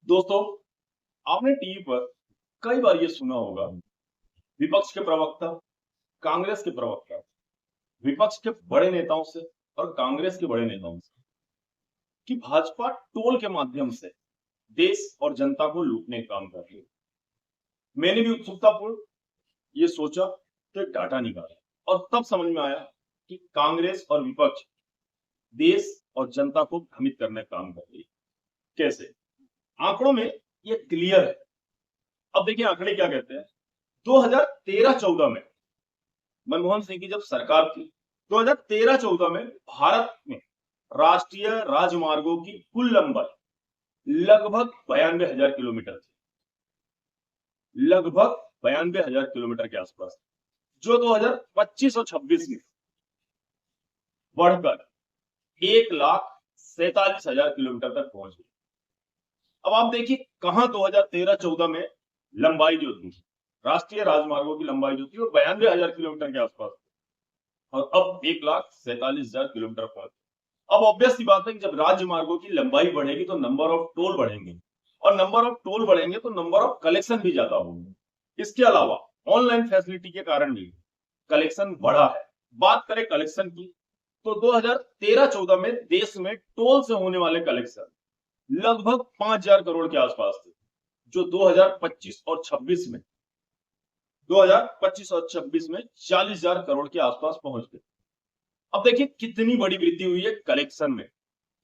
दोस्तों, आपने टीवी पर कई बार ये सुना होगा, विपक्ष के प्रवक्ता, कांग्रेस के प्रवक्ता, विपक्ष के बड़े नेताओं से और कांग्रेस के बड़े नेताओं से कि भाजपा टोल के माध्यम से देश और जनता को लूटने का काम कर रही है। मैंने भी उत्सुकतापूर्ण ये सोचा तो एक डाटा निकाला और तब समझ में आया कि कांग्रेस और विपक्ष देश और जनता को भ्रमित करने का काम कर रही है। कैसे? आंकड़ों में ये क्लियर है। अब देखिए आंकड़े क्या कहते हैं। 2013-14 में मनमोहन सिंह की जब सरकार थी, 2013-14 में भारत में राष्ट्रीय राजमार्गों की कुल लंबाई लगभग 92,000 किलोमीटर थी। लगभग 92,000 किलोमीटर के आसपास, जो 2025 और 26 में बढ़कर 1,47,000 किलोमीटर तक पहुंच गई। अब आप देखिए कहां 2013-14 में लंबाई जो थी, राष्ट्रीय राजमार्गों की लंबाई जो थी वो 92,000 किलोमीटर के आसपास और अब 1,47,000 किलोमीटर पर। अब ऑब्वियस सी बात है कि जब राज्य मार्गों की लंबाई बढ़ेगी तो नंबर ऑफ टोल बढ़ेंगे और नंबर ऑफ टोल बढ़ेंगे तो नंबर ऑफ कलेक्शन भी ज्यादा होंगे। इसके अलावा ऑनलाइन फैसिलिटी के कारण भी कलेक्शन बढ़ा है। बात करें कलेक्शन की तो 2013-14 में देश में टोल से होने वाले कलेक्शन लगभग 5,000 करोड़ के आसपास थे, जो 2025 और 26 में 40,000 करोड़ के आसपास पहुंच गए। अब देखिए कितनी बड़ी वृद्धि हुई है कलेक्शन में।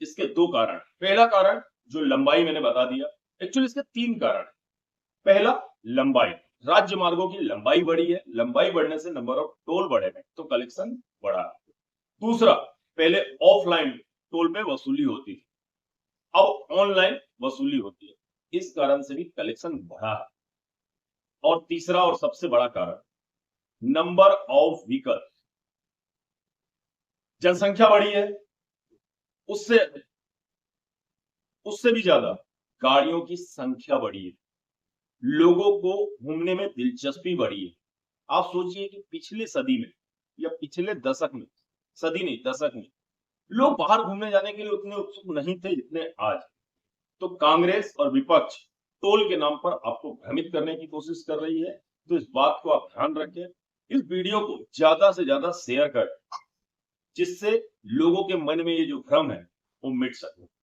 इसके दो कारण। पहला कारण जो लंबाई मैंने बता दिया। एक्चुअली इसके तीन कारण। पहला, लंबाई, राज्य मार्गों की लंबाई बढ़ी है, लंबाई बढ़ने से नंबर ऑफ टोल बढ़े हैं तो कलेक्शन बढ़ा। दूसरा, पहले ऑफलाइन टोल पे वसूली होती थी, अब ऑनलाइन वसूली होती है, इस कारण से भी कलेक्शन बढ़ा है। और तीसरा और सबसे बड़ा कारण, नंबर ऑफ व्हीकल, जनसंख्या बढ़ी है, उससे उससे भी ज्यादा गाड़ियों की संख्या बढ़ी है, लोगों को घूमने में दिलचस्पी बढ़ी है। आप सोचिए कि पिछली सदी में या पिछले दशक में, सदी नहीं दशक में, लोग बाहर घूमने जाने के लिए उतने उत्सुक नहीं थे जितने आज। तो कांग्रेस और विपक्ष टोल के नाम पर आपको भ्रमित करने की कोशिश कर रही है, तो इस बात को आप ध्यान रखें। इस वीडियो को ज्यादा से ज्यादा शेयर करें, जिससे लोगों के मन में ये जो भ्रम है वो मिट सके।